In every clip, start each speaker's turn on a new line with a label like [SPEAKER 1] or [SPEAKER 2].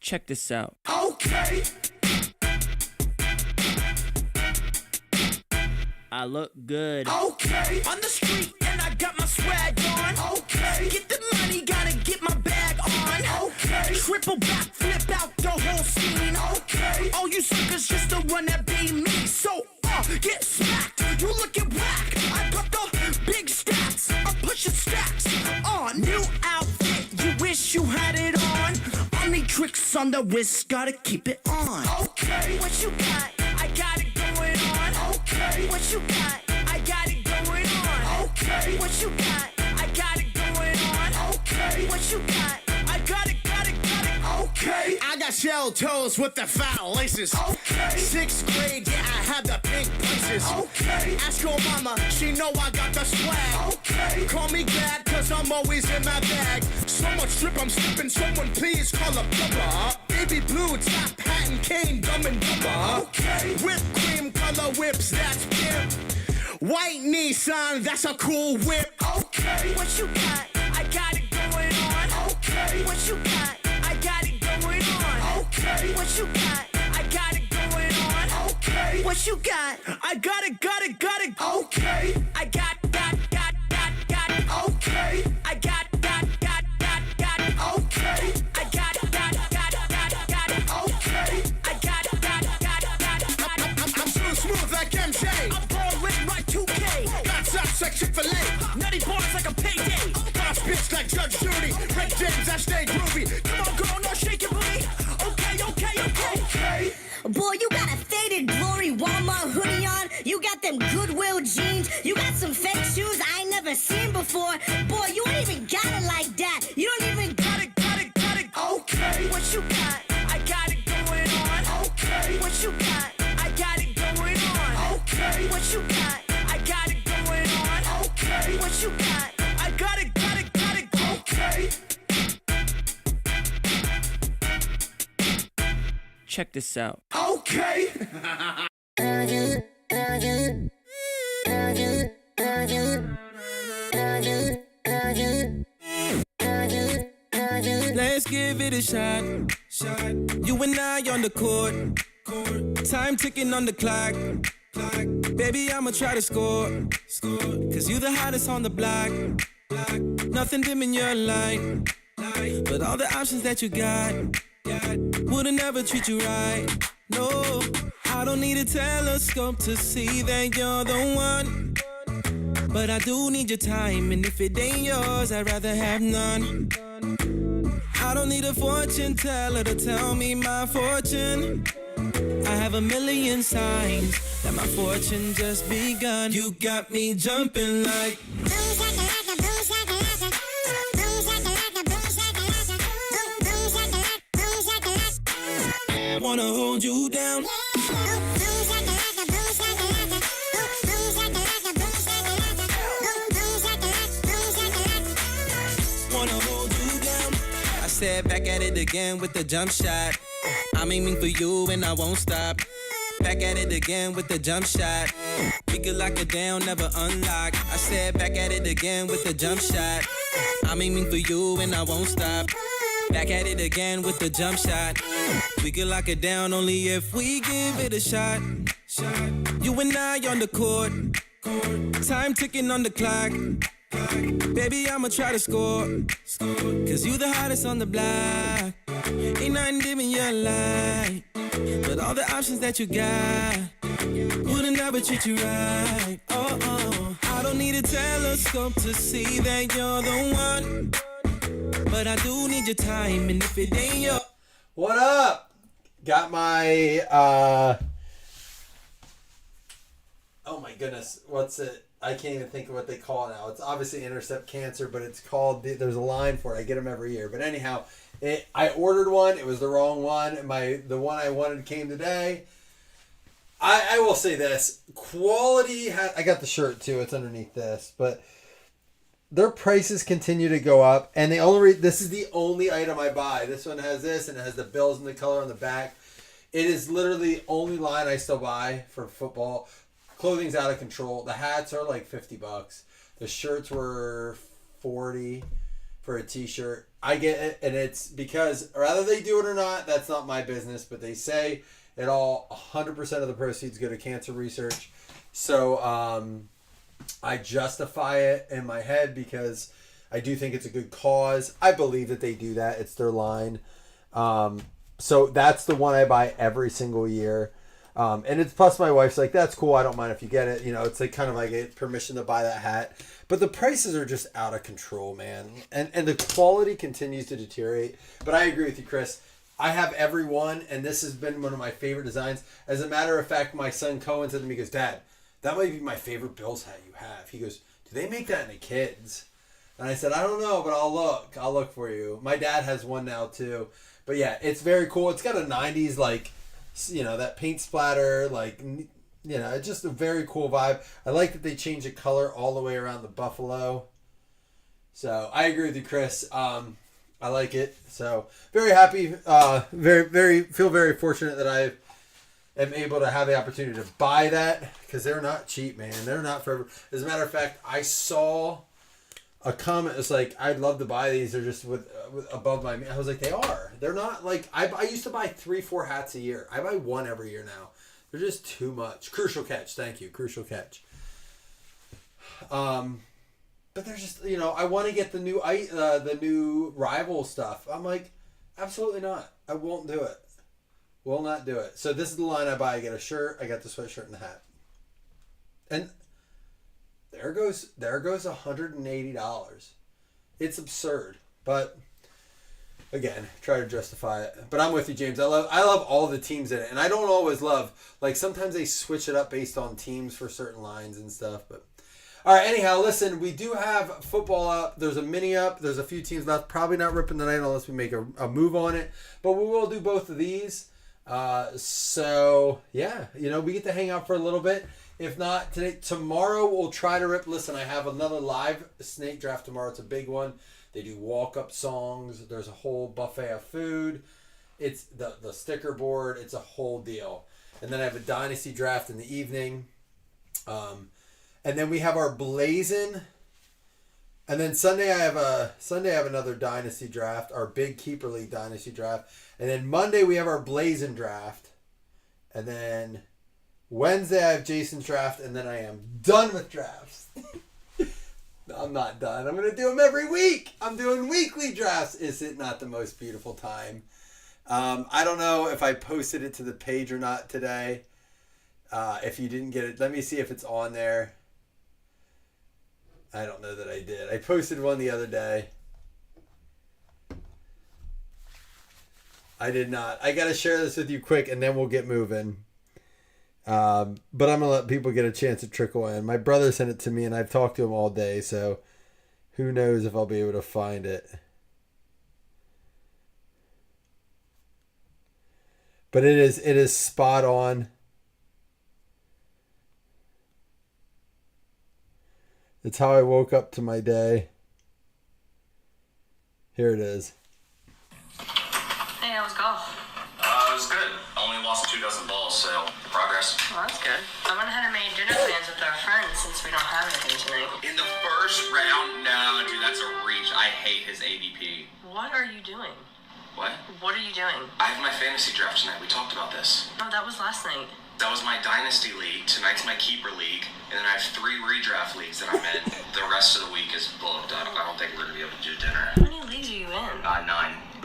[SPEAKER 1] Check this out.
[SPEAKER 2] Okay.
[SPEAKER 1] I look good.
[SPEAKER 2] Okay. On the street and I got my swag on. Okay. Get the money, gotta get my bag on. Okay. Triple back, flip out the whole scene. Okay. All you suckers just the one that be me. So, get smacked. You looking whack. I got the big stacks. I'm pushing stacks. New outfit. You wish you had it on. Only tricks on the wrist. Gotta keep it on. Okay. What you got? I got it going on. Okay. What you got? I got it going on. Okay. What you got? I got it going on. Okay. What you got? I got it. Okay. I got shell toes with the fat laces. Okay. 6th grade, yeah, I had the pink braces. Okay. Ask your mama, she know I got the swag. Okay. Call me dad, cause I'm always in my bag. So much drip, I'm slipping, someone please call a plumber. Baby blue, top hat and cane, dumb and dumber. Okay. Whipped cream color whips, that's pimp. White Nissan, that's a cool whip. Okay. What you got? I got it going on. Okay. What you got? I got it going on. Okay. What you got? I got it going on. Okay. What you got? I got it. Okay. I got it. Okay. I got it. Okay. I got it. Okay. I got it. I'm so smooth like MJ. I'm ballin' like 2K. Got shots like Chick-fil-A. Nutty bars like a payday. Boss bitch like Judge Judy. Rick James, I stay groovy. Come on, girl, no shake your booty. Okay.
[SPEAKER 3] Boy, you got a faded glory Walmart hoodie on. You got them Goodwill jeans. You got some fake shoes I ain't never seen before. Boy, you ain't even got it like that. You don't even got it. Okay. What you got? I got it going on. Okay. What you got? I got it going on. Okay. What you got? I got it going on. Okay. What you got? I got it. Okay.
[SPEAKER 1] Check this out.
[SPEAKER 2] Okay.
[SPEAKER 4] Let's give it a shot. You and I on the court. Time ticking on the clock. Baby, I'ma try to score. Cause you the hottest on the block. Nothing dim in your light. But all the options that you got wouldn't ever treat you right. No, I don't need a telescope to see that you're the one. But I do need your time, and if it ain't yours, I'd rather have none. I don't need a fortune teller to tell me my fortune. I have a million signs that my fortune just begun. You got me jumping like wanna hold you down. Wanna hold you down. I said back at it again with the jump shot. I'm aiming for you and I won't stop. Back at it again with the jump shot. We could lock it down, never unlock. I said back at it again with the jump shot. I'm aiming for you and I won't stop. Back at it again with the jump shot. We can lock it down only if we give it a shot. You and I on the court. Time ticking on the clock. Baby, I'ma try to score. Cause you the hottest on the block. Ain't nothing dim in your light. But all the options that you got wouldn't ever treat you right. Oh, I don't need a telescope to see that you're the one. But I do need your time, and if it ain't your...
[SPEAKER 5] What up? Got my, oh my goodness, what's it? I can't even think of what they call it now. It's obviously Intercept Cancer, but it's called, there's a line for it. I get them every year. But anyhow, I ordered one. It was the wrong one. The one I wanted came today. I will say this. Quality, I got the shirt too. It's underneath this. But their prices continue to go up. And this is the only item I buy. This one has this, and it has the Bills and the color on the back. It is literally the only line I still buy for football. Clothing's out of control. The hats are like $50. The shirts were $40 for a t-shirt. I get it, and it's because rather they do it or not, that's not my business, but they say it all 100% of the proceeds go to cancer research. So I justify it in my head because I do think it's a good cause. I believe that they do that. It's their line. So that's the one I buy every single year. And it's plus my wife's like, that's cool. I don't mind if you get it. You know, it's like kind of like I get permission to buy that hat. But the prices are just out of control, man. And the quality continues to deteriorate. But I agree with you, Chris. I have every one, and this has been one of my favorite designs. As a matter of fact, my son Cohen said to me, he goes, Dad, that might be my favorite Bills hat you have. He goes, do they make that in the kids? And I said, I don't know, but I'll look. I'll look for you. My dad has one now, too. But yeah, it's very cool. It's got a 90s, like, you know, that paint splatter, like, you know, it's just a very cool vibe. I like that they changed the color all the way around the buffalo. So I agree with you, Chris. I like it. So very happy. Feel very fortunate that I am able to have the opportunity to buy that because they're not cheap, man. They're not forever. As a matter of fact, I saw a comment. It's like, I'd love to buy these. They're just with above my. I was like, they are. They're not like I used to buy 3-4 hats a year. I buy one every year now. They're just too much. Crucial catch. Thank you. Crucial catch. But they're just, you know, I want to get the new rival stuff. I'm like, absolutely not. I won't do it. Will not do it. So this is the line I buy. I get a shirt. I got the sweatshirt and the hat. And there goes $180. It's absurd. But again, try to justify it. But I'm with you, James. I love all the teams in it. And I don't always love, like, sometimes they switch it up based on teams for certain lines and stuff. But all right, anyhow, listen, we do have football up. There's a mini up. There's a few teams left. Probably not ripping tonight unless we make a move on it. But we will do both of these. So, yeah, you know, we get to hang out for a little bit. If not, tomorrow we'll try to rip. Listen, I have another live snake draft tomorrow. It's a big one. They do walk-up songs. There's a whole buffet of food. It's the sticker board. It's a whole deal. And then I have a dynasty draft in the evening. And then we have our Blazin'. And then Sunday I have another dynasty draft, our big keeper league dynasty draft. And then Monday we have our Blazin' draft. And then Wednesday I have Jason's draft, and then I am done with drafts. No, I'm not done. I'm going to do them every week. I'm doing weekly drafts. Is it not the most beautiful time? I don't know if I posted it to the page or not today. If you didn't get it, let me see if it's on there. I don't know that I did. I posted one the other day. I did not. I got to share this with you quick, and then we'll get moving. But I'm going to let people get a chance to trickle in. My brother sent it to me, and I've talked to him all day, so who knows if I'll be able to find it. But it is spot on. It's how I woke up to my day. Here it is.
[SPEAKER 6] Hey, how was golf?
[SPEAKER 7] It was good. Only lost 2 dozen balls, so progress.
[SPEAKER 6] Well, that's good. I went ahead and made dinner plans with our friends since we don't have anything tonight.
[SPEAKER 7] In the first round? No, dude, that's a reach. I hate his ADP.
[SPEAKER 6] What are you doing?
[SPEAKER 7] What?
[SPEAKER 6] What are you doing?
[SPEAKER 7] I have my fantasy draft tonight. We talked about this.
[SPEAKER 6] No, that was last night.
[SPEAKER 7] That was my dynasty league. Tonight's my keeper league. And then I have 3 redraft leagues that I'm in. The rest of the week is booked. I don't think we're going to be able to do dinner.
[SPEAKER 6] How many leagues are you in?
[SPEAKER 7] 9.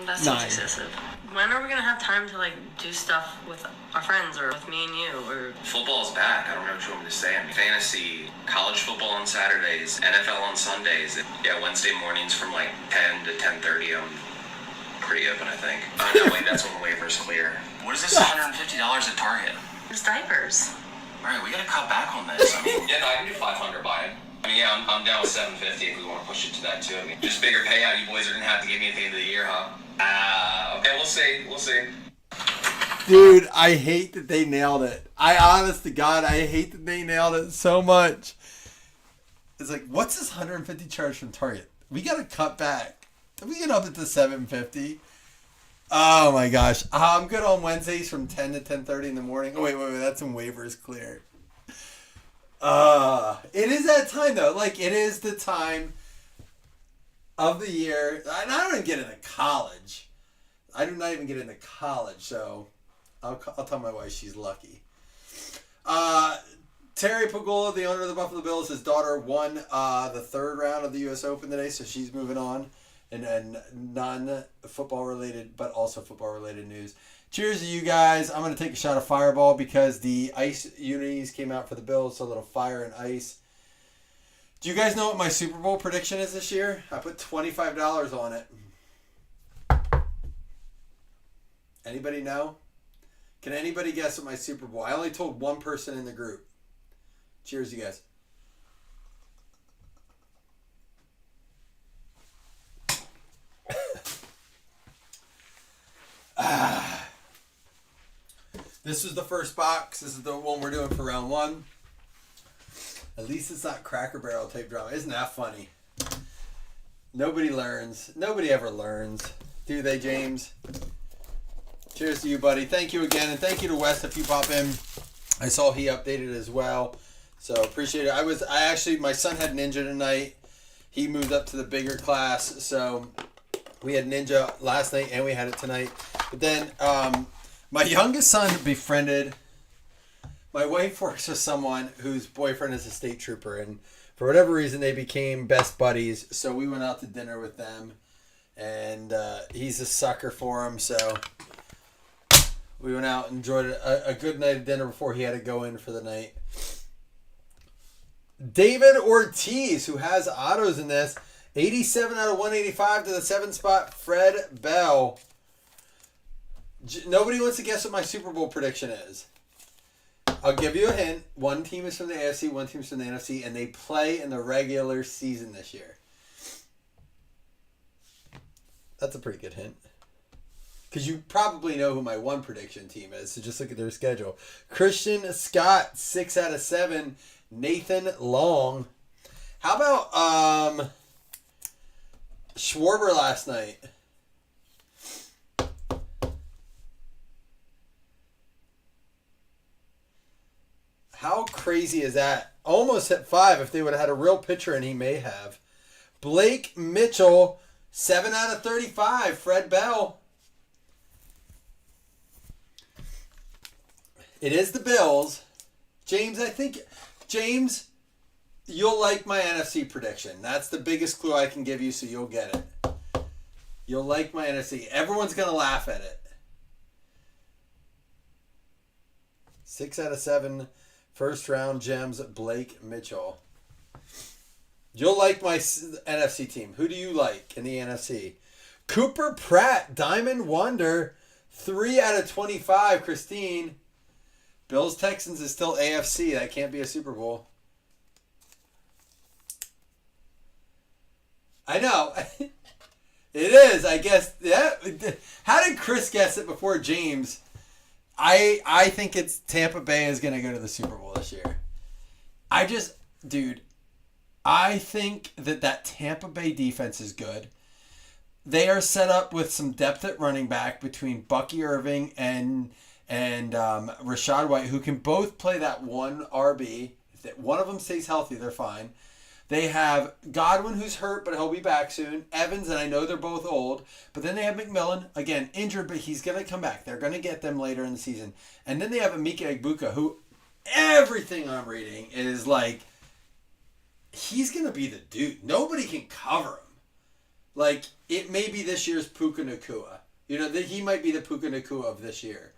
[SPEAKER 6] That seems
[SPEAKER 1] 9.
[SPEAKER 6] excessive. When are we going to have time to, like, do stuff with our friends or with me and you? Or
[SPEAKER 7] Football's back. I don't know what you want me to say. I mean, fantasy, college football on Saturdays, NFL on Sundays. Yeah, Wednesday mornings from like 10 to 10:30. I'm pretty open, I think. No, wait, that's when waivers clear. What is this $150 at Target?
[SPEAKER 6] it's diapers.
[SPEAKER 7] All right, we gotta cut back on this. I mean, yeah, no, I can do 500 buy it. I mean, yeah, I'm down with 750 if we want to push it to that too. I mean, just bigger payout you boys are gonna have to give me at the end of the year, huh? Okay, we'll see.
[SPEAKER 5] Dude, I hate that they nailed it. Honest to God, I hate that they nailed it so much. It's like, what's this 150 charge from Target? We gotta cut back. We get up to 750. Oh my gosh. I'm good on Wednesdays from 10 to 10:30 in the morning. Oh, wait. That's when waivers clear. It is that time, though. Like, it is the time. of the year. And I don't even get into college. I do not even get into college, so I'll tell my wife she's lucky. Terry Pagula, the owner of the Buffalo Bills, his daughter won the third round of the U.S. Open today, so she's moving on. And non-football related, but also football related news. Cheers to you guys. I'm going to take a shot of Fireball because the ice unis came out for the Bills, so a little fire and ice. Do you guys know what my Super Bowl prediction is this year? I put $25 on it. Anybody know? Can anybody guess what my Super Bowl? I only told one person in the group. Cheers, you guys. This is the first box. This is the one we're doing for round one. At least it's not Cracker Barrel type drama. Isn't that funny? Nobody learns. Nobody ever learns. Do they, James? Cheers to you, buddy. Thank you again. And thank you to Wes if you pop in. I saw he updated as well. So appreciate it. My son had Ninja tonight. He moved up to the bigger class. So we had Ninja last night and we had it tonight. But then my youngest son befriended. My wife works with someone whose boyfriend is a state trooper. And for whatever reason, they became best buddies. So we went out to dinner with them. And he's a sucker for him. So we went out and enjoyed a good night of dinner before he had to go in for the night. David Ortiz, who has autos in this. 87 out of 185 to the 7th spot. Fred Bell. Nobody wants to guess what my Super Bowl prediction is. I'll give you a hint. One team is from the AFC, one team is from the NFC, and they play in the regular season this year. That's a pretty good hint. Because you probably know who my one prediction team is, so just look at their schedule. Christian Scott, 6 out of 7. Nathan Long. How about Schwarber last night? How crazy is that? Almost hit 5 if they would have had a real pitcher, and he may have. Blake Mitchell, 7 out of 35. Fred Bell. It is the Bills. James, you'll like my NFC prediction. That's the biggest clue I can give you, so you'll get it. You'll like my NFC. Everyone's going to laugh at it. 6 out of 7. First round gems, Blake Mitchell. You'll like my NFC team. Who do you like in the NFC? Cooper Pratt, Diamond Wonder, 3 out of 25. Christine. Bills Texans is still AFC. That can't be a Super Bowl. I know. It is, I guess. Yeah. How did Chris guess it before James? I think it's Tampa Bay is going to go to the Super Bowl this year. I think that Tampa Bay defense is good. They are set up with some depth at running back between Bucky Irving and Rachaad White, who can both play that one RB. If one of them stays healthy, they're fine. They have Godwin, who's hurt, but he'll be back soon. Evans, and I know they're both old. But then they have McMillan, again, injured, but he's going to come back. They're going to get them later in the season. And then they have Emeka Egbuka, who everything I'm reading is like, he's going to be the dude. Nobody can cover him. Like, it may be this year's Puka Nacua. You know, he might be the Puka Nacua of this year.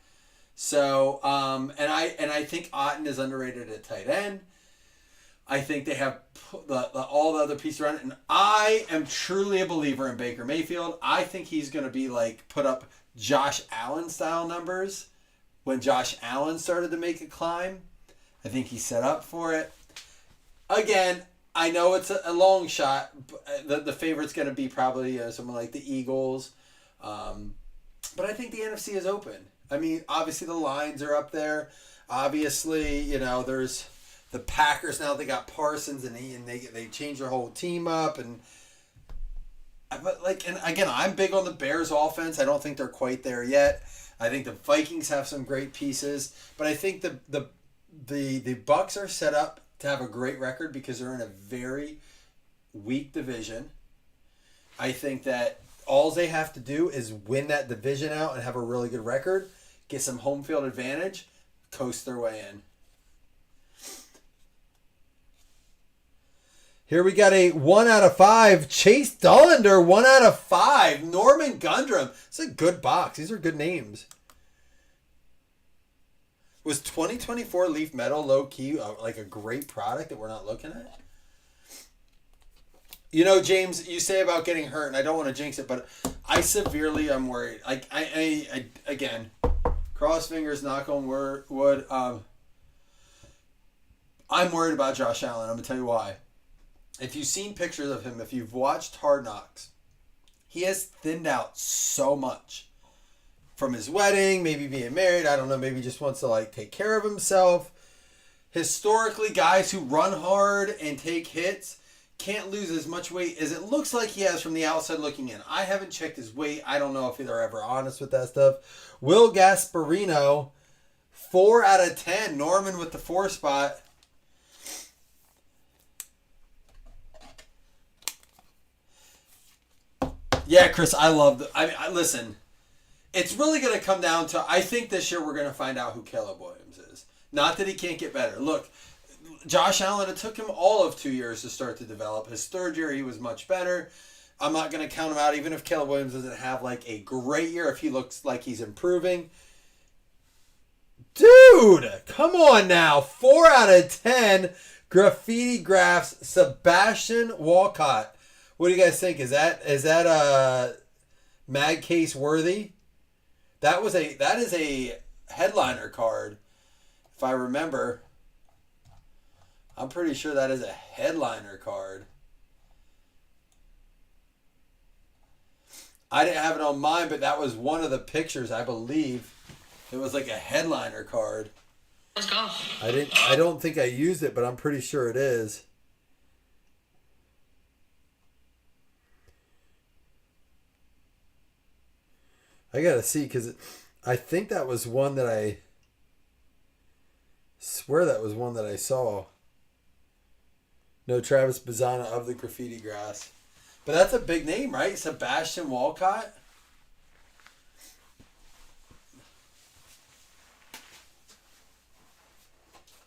[SPEAKER 5] So, and I think Otten is underrated at tight end. I think they have all the other pieces around it. And I am truly a believer in Baker Mayfield. I think he's going to be like, put up Josh Allen style numbers when Josh Allen started to make a climb. I think he's set up for it. Again, I know it's a long shot. The favorite's going to be probably someone like the Eagles. But I think the NFC is open. I mean, obviously the lines are up there. Obviously, there's the Packers now. They got Parsons and they changed their whole team up. And again, I'm big on the Bears offense. I don't think they're quite there yet. I think the Vikings have some great pieces, but I think the Bucks are set up to have a great record because they're in a very weak division. I think that all they have to do is win that division out and have a really good record, get some home field advantage, coast their way in. Here we got a 1 out of 5. Chase Dollander, 1 out of 5. Norman Gundrum. It's a good box. These are good names. Was 2024 Leaf Metal low-key like a great product that we're not looking at? You know, James, you say about getting hurt, and I don't want to jinx it, but I severely am worried. Like, I again, cross fingers, knock on wood. I'm worried about Josh Allen. I'm going to tell you why. If you've seen pictures of him, if you've watched Hard Knocks, he has thinned out so much. From his wedding, maybe being married, I don't know, maybe just wants to like take care of himself. Historically, guys who run hard and take hits can't lose as much weight as it looks like he has from the outside looking in. I haven't checked his weight. I don't know if they're ever honest with that stuff. Will Gasparino, 4 out of 10. Norman with the 4 spot. Yeah, Chris, I love listen, it's really going to come down to, I think this year we're going to find out who Caleb Williams is. Not that he can't get better. Look, Josh Allen, it took him all of 2 years to start to develop. His third year, he was much better. I'm not going to count him out, even if Caleb Williams doesn't have like a great year, if he looks like he's improving. Dude, come on now. 4 out of 10 graffiti graphs, Sebastian Walcott. What do you guys think? Is that mag case worthy? That is a headliner card, if I remember. I'm pretty sure that is a headliner card. I didn't have it on mine, but that was one of the pictures, I believe. It was like a headliner card.
[SPEAKER 6] Let's go.
[SPEAKER 5] I don't think I used it, but I'm pretty sure it is. I gotta see, because I think that was one that I swear that was one that I saw. No, Travis Bazzana of the Graffiti Grass. But that's a big name, right? Sebastian Walcott?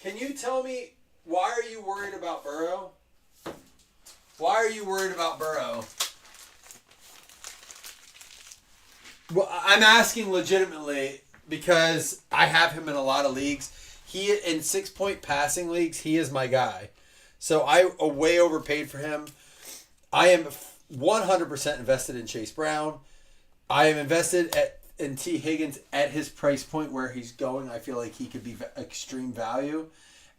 [SPEAKER 5] Can you tell me, why are you worried about Burrow? Why are you worried about Burrow? Well, I'm asking legitimately because I have him in a lot of leagues. He, in 6-point passing leagues, he is my guy. So I way overpaid for him. I am 100% invested in Chase Brown. I am invested in T. Higgins at his price point where he's going. I feel like he could be extreme value.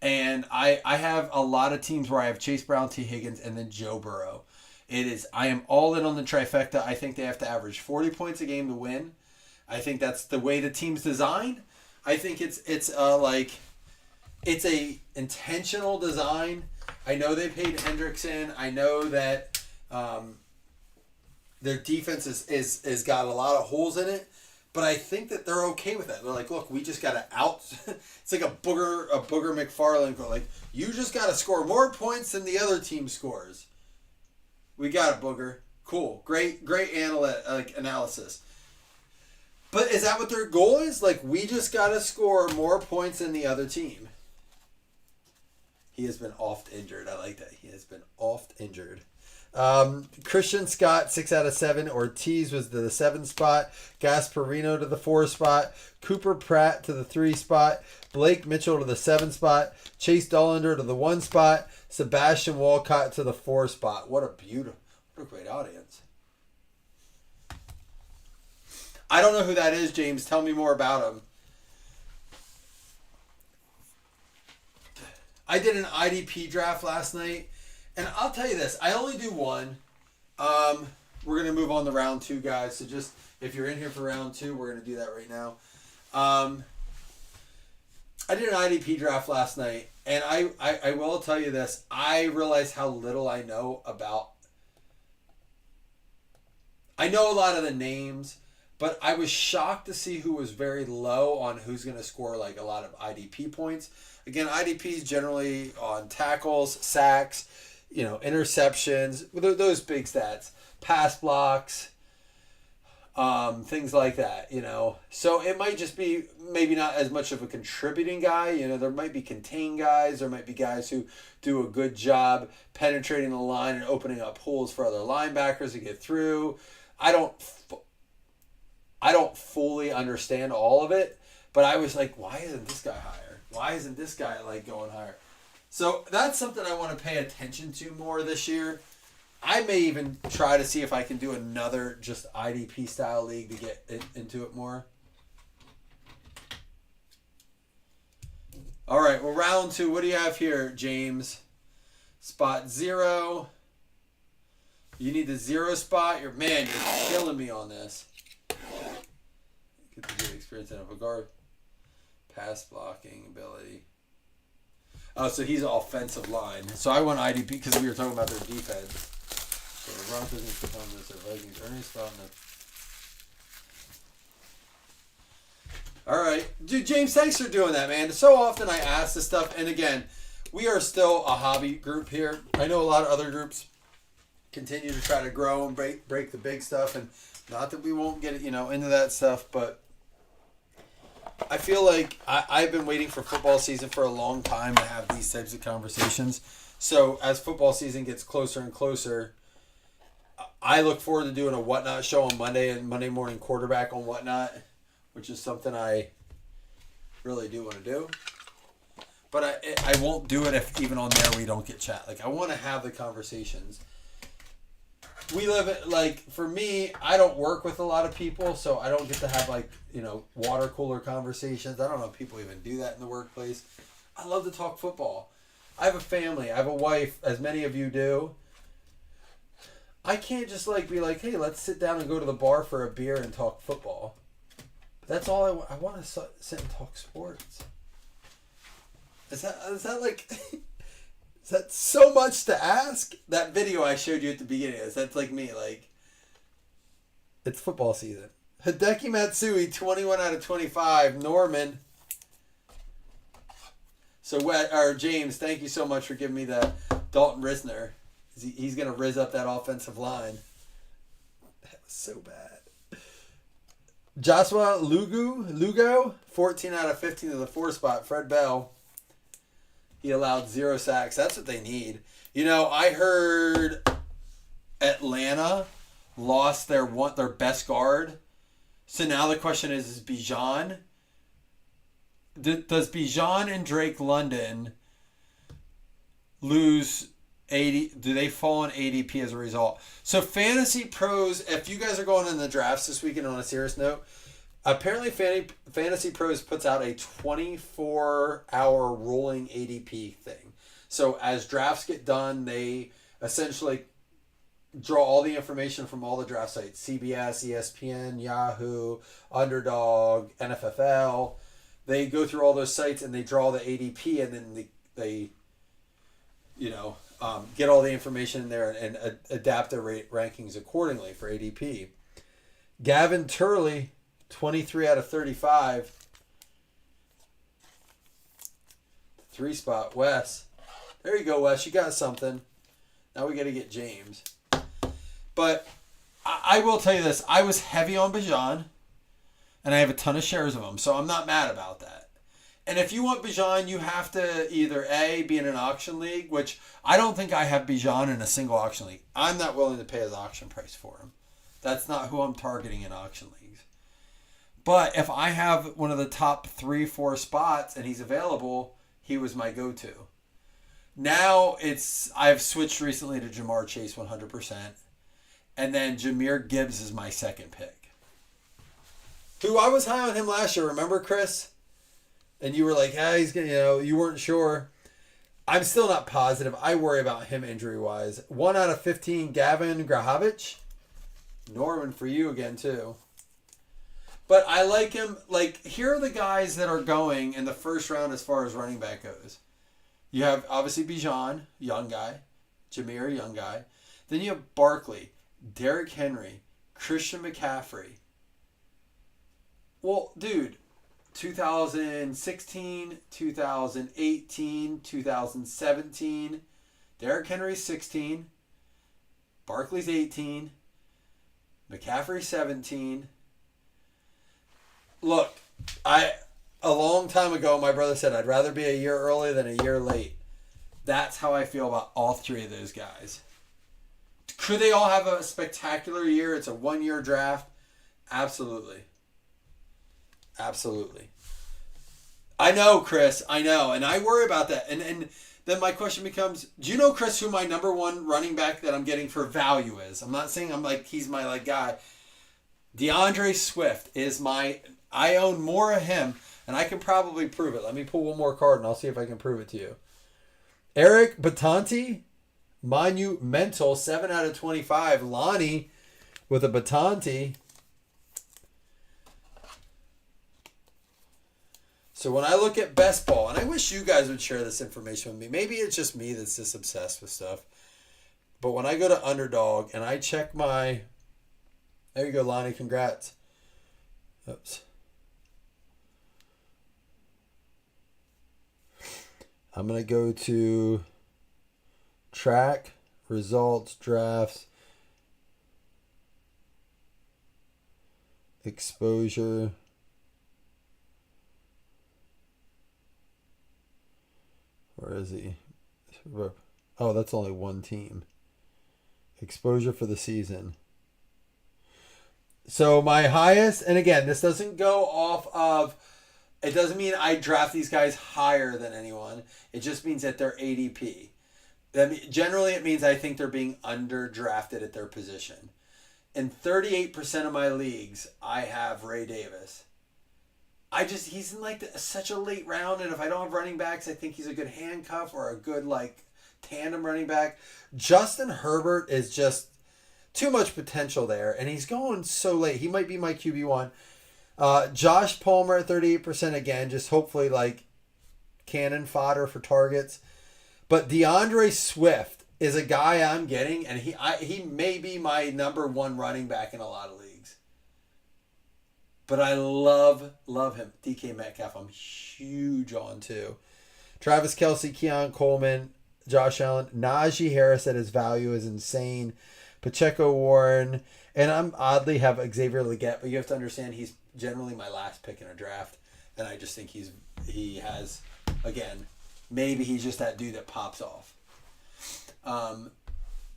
[SPEAKER 5] And I have a lot of teams where I have Chase Brown, T. Higgins, and then Joe Burrow. I am all in on the trifecta. I think they have to average 40 points a game to win. I think that's the way the team's designed. I think it's a intentional design. I know they paid Hendrickson. I know that their defense is got a lot of holes in it, but I think that they're okay with that. They're like, look, we just got to out. It's like a Booger McFarland. Like, you just got to score more points than the other team scores. We got it, Booger. Cool. Great analysis. But is that what their goal is? Like, we just got to score more points than the other team. He has been oft injured. I like that. He has been oft injured. Christian Scott, 6 out of 7. Ortiz was to the 7 spot. Gasparino to the 4 spot. Cooper Pratt to the 3 spot. Blake Mitchell to the 7 spot. Chase Dollander to the 1 spot. Sebastian Walcott to the 4 spot. What a great audience. I don't know who that is, James. Tell me more about him. I did an IDP draft last night, and I'll tell you this. I only do one. We're going to move on to round 2, guys. So just, if you're in here for round 2, we're going to do that right now. I did an IDP draft last night, and I will tell you this. I realized how little I know about. I know a lot of the names, but I was shocked to see who was very low on who's going to score like a lot of IDP points. Again, IDPs generally on tackles, sacks, interceptions, those big stats, pass blocks, things like that, So it might just be maybe not as much of a contributing guy. There might be contained guys. There might be guys who do a good job penetrating the line and opening up holes for other linebackers to get through. I don't fully understand all of it, but I was like, why isn't this guy higher? Why isn't this guy going higher? So that's something I want to pay attention to more this year. I may even try to see if I can do another just IDP style league to get into it more. All right, well, round 2. What do you have here, James? Spot 0. You need the 0 spot. You're killing me on this. Get the good experience out of a guard. Pass blocking ability. Oh, so he's offensive line. So I want IDP because we were talking about their defense. So the Broncos and the Vikings earning spot in the... All right. Dude, James, thanks for doing that, man. So often I ask this stuff, and again, we are still a hobby group here. I know a lot of other groups continue to try to grow and break the big stuff, and not that we won't get into that stuff, but I feel like I've been waiting for football season for a long time to have these types of conversations. So as football season gets closer and closer, I look forward to doing a Whatnot show on Monday and Monday Morning Quarterback on Whatnot, which is something I really do want to do. But I won't do it if even on there we don't get chat. I want to have the conversations. We live it, for me, I don't work with a lot of people, so I don't get to have, water cooler conversations. I don't know if people even do that in the workplace. I love to talk football. I have a family. I have a wife, as many of you do. I can't just, be like, hey, let's sit down and go to the bar for a beer and talk football. That's all I want to sit and talk sports. Is that is that so much to ask? That video I showed you at the beginning, that's like me, it's football season. Hideki Matsui, 21 out of 25. Norman. So, James, thank you so much for giving me that Dalton Risner. He's going to riz up that offensive line. That was so bad. Joshua Lugo, 14 out of 15 to the 4 spot. Fred Bell. He allowed 0 sacks. That's what they need. I heard Atlanta lost their best guard. So now the question is Bijan? Does Bijan and Drake London lose 80? Do they fall in ADP as a result? So Fantasy Pros, if you guys are going in the drafts this weekend on a serious note, apparently Fantasy Pros puts out a 24-hour rolling ADP thing. So as drafts get done, they essentially draw all the information from all the draft sites. CBS, ESPN, Yahoo, Underdog, NFFL. They go through all those sites and they draw the ADP, and then they get all the information in there and adapt their rankings accordingly for ADP. Gavin Turley, 23 out of 35. 3 spot. Wes. There you go, Wes. You got something. Now we got to get James. But I will tell you this. I was heavy on Bijan, and I have a ton of shares of him, so I'm not mad about that. And if you want Bijan, you have to either A, be in an auction league, which I don't think I have Bijan in a single auction league. I'm not willing to pay his auction price for him. That's not who I'm targeting in auction leagues. But if I have one of the top 3-4 spots and he's available, he was my go-to. Now I've switched recently to Jamar Chase 100%. And then Jahmyr Gibbs is my second pick. Who I was high on him last year. Remember, Chris? And you were like, he's gonna, you weren't sure. I'm still not positive. I worry about him injury-wise. 1 out of 15, Gavin Grahovich. Norman for you again, too. But I like him. Here are the guys that are going in the first round as far as running back goes. You have, obviously, Bijan, young guy. Jahmyr, young guy. Then you have Barkley, Derrick Henry, Christian McCaffrey. Well, dude, 2016, 2018, 2017, Derrick Henry 16. Barkley's 18. McCaffrey 17. Look, a long time ago, my brother said I'd rather be a year early than a year late. That's how I feel about all three of those guys. Could they all have a spectacular year? It's a one-year draft. Absolutely. Absolutely. I know, Chris. I know. And I worry about that. And then my question becomes, do you know, Chris, who my number one running back that I'm getting for value is? I'm not saying he's my guy. DeAndre Swift is I own more of him, and I can probably prove it. Let me pull one more card, and I'll see if I can prove it to you. Eric Batanti, monumental, 7 out of 25. Lonnie with a Batanti. So when I look at best ball, and I wish you guys would share this information with me. Maybe it's just me that's just obsessed with stuff. But when I go to Underdog and I check my... There you go, Lonnie. Congrats. Oops. I'm going to go to track, results, drafts, exposure. Where is he? Oh, that's only one team. Exposure for the season. So my highest, and again, this doesn't go off of, it doesn't mean I draft these guys higher than anyone. It just means that they're ADP. Generally, it means I think they're being underdrafted at their position. In 38% of my leagues, I have Ray Davis. He's in such a late round, and if I don't have running backs, I think he's a good handcuff or a good tandem running back. Justin Herbert is just too much potential there, and he's going so late. He might be my QB1. Josh Palmer at 38% again, just hopefully cannon fodder for targets. But DeAndre Swift is a guy I'm getting, and he may be my number one running back in a lot of leagues. But I love him. DK Metcalf, I'm huge on too. Travis Kelce, Keon Coleman, Josh Allen, Najee Harris at his value is insane. Pacheco Warren, and I'm oddly have Xavier Legette, but you have to understand he's generally my last pick in a draft, and I just think he has, again, maybe he's just that dude that pops off.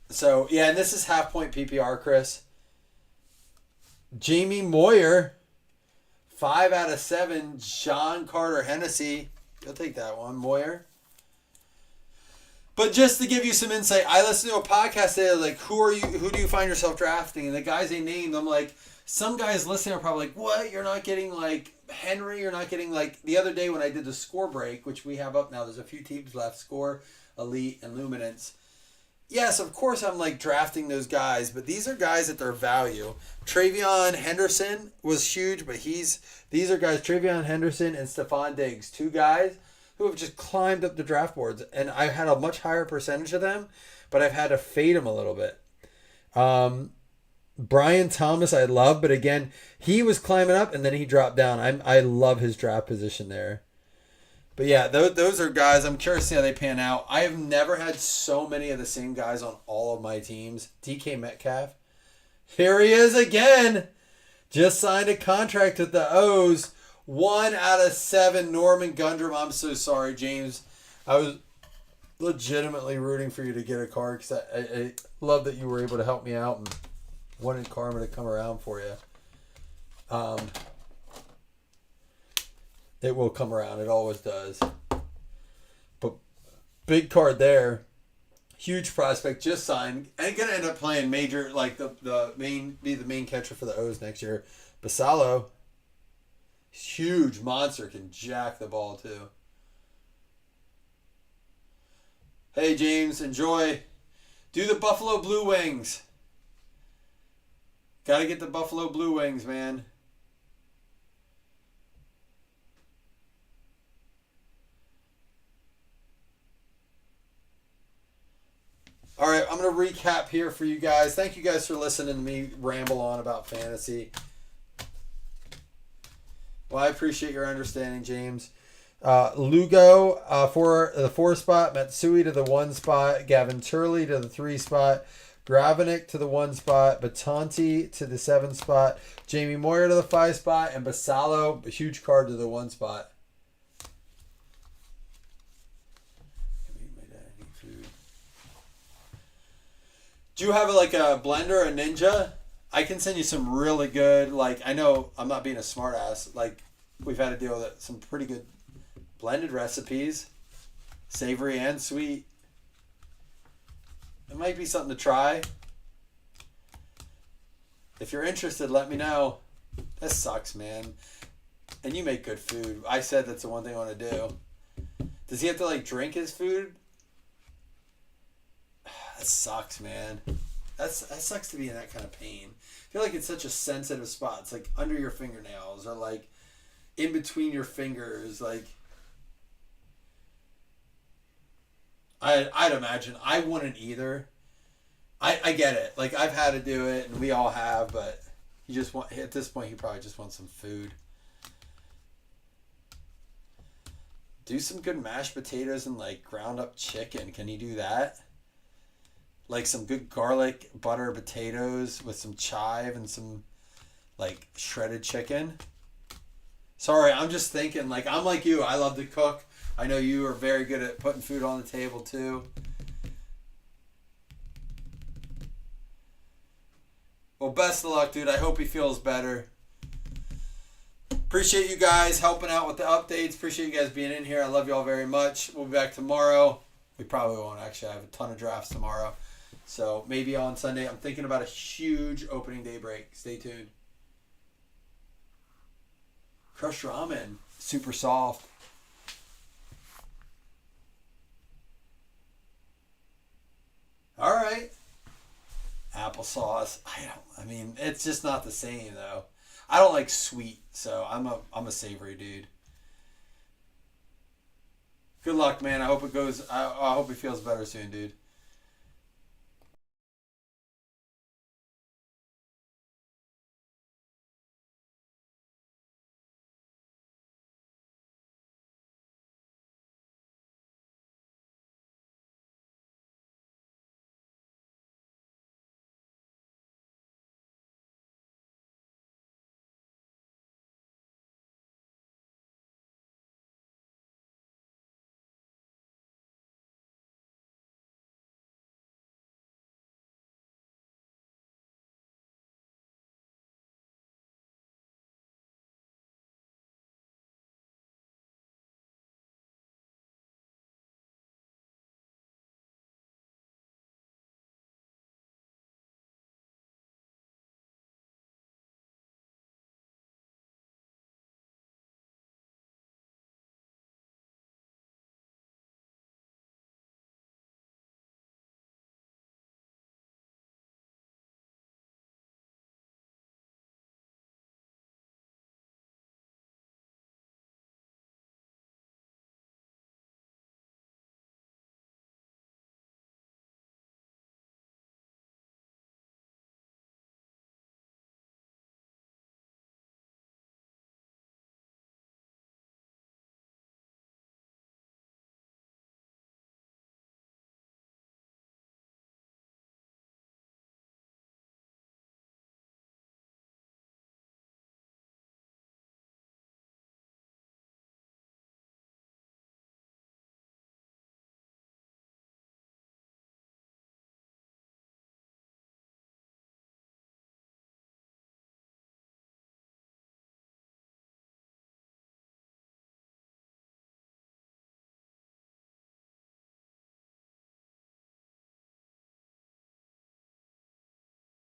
[SPEAKER 5] So yeah, and this is half point PPR, Chris. Jamie Moyer, 5 out of 7. John Carter Hennessy, you'll take that one, Moyer. But just to give you some insight, I listened to a podcast today, who do you find yourself drafting? And the guys they named, I'm like, some guys listening are probably like, what? You're not getting Henry, you're not getting the other day when I did the score break, which we have up now, there's a few teams left, Score, Elite, and Luminance. Yes, of course I'm drafting those guys, but these are guys at their value. Travion Henderson was huge, but these are guys, Travion Henderson and Stephon Diggs, 2 guys who have just climbed up the draft boards, and I've had a much higher percentage of them, but I've had to fade them a little bit. Brian Thomas I love, but again, he was climbing up and then he dropped down. I love his draft position there. But yeah, those are guys. I'm curious to see how they pan out. I have never had so many of the same guys on all of my teams. DK Metcalf. Here he is again. Just signed a contract with the O's. 1 out of 7. Norman Gundrum. I'm so sorry, James. I was legitimately rooting for you to get a card because I love that you were able to help me out and wanted karma to come around for you. It will come around. It always does. But big card there. Huge prospect. Just signed. And going to end up playing major, be the main catcher for the O's next year. Basalo. Huge monster. Can jack the ball too. Hey, James. Enjoy. Do the Buffalo Blue Wings. Got to get the Buffalo Blue Wings, man. All right, I'm going to recap here for you guys. Thank you guys for listening to me ramble on about fantasy. Well, I appreciate your understanding, James. Lugo for the 4 spot, Matsui to the 1 spot, Gavin Turley to the 3 spot, Gravinick to the 1 spot, Batanti to the 7 spot, Jamie Moyer to the 5 spot, and Basalo, a huge card, to the 1 spot. Do you have like a blender, a Ninja? I can send you some really good, like, I know I'm not being a smart ass, like, we've had to deal with some pretty good blended recipes, savory and sweet. It might be something to try. If you're interested, let me know. This sucks, man. And you make good food. I said that's the one thing I want to do. Does he have to like drink his food? That sucks, man. That sucks to be in that kind of pain. I feel like it's such a sensitive spot. It's like under your fingernails or like in between your fingers. Like, I'd imagine I wouldn't either. I get it. Like, I've had to do it, and we all have, but he just at this point, he probably just wants some food. Do some good mashed potatoes and like ground up chicken. Can you do that? Like some good garlic butter potatoes with some chive and some like shredded chicken. Sorry, I'm just thinking, like, I'm like you. I love to cook. I know you are very good at putting food on the table too. Well, best of luck, dude. I hope he feels better. Appreciate you guys helping out with the updates. Appreciate you guys being in here. I love you all very much. We'll be back tomorrow. We probably won't actually. I have a ton of drafts tomorrow. So maybe on Sunday. I'm thinking about a huge opening day break. Stay tuned. Crushed ramen. Super soft. All right. Applesauce. I mean, it's just not the same though. I don't like sweet, so I'm a savory dude. Good luck, man. I hope it goes. I hope he feels better soon, dude.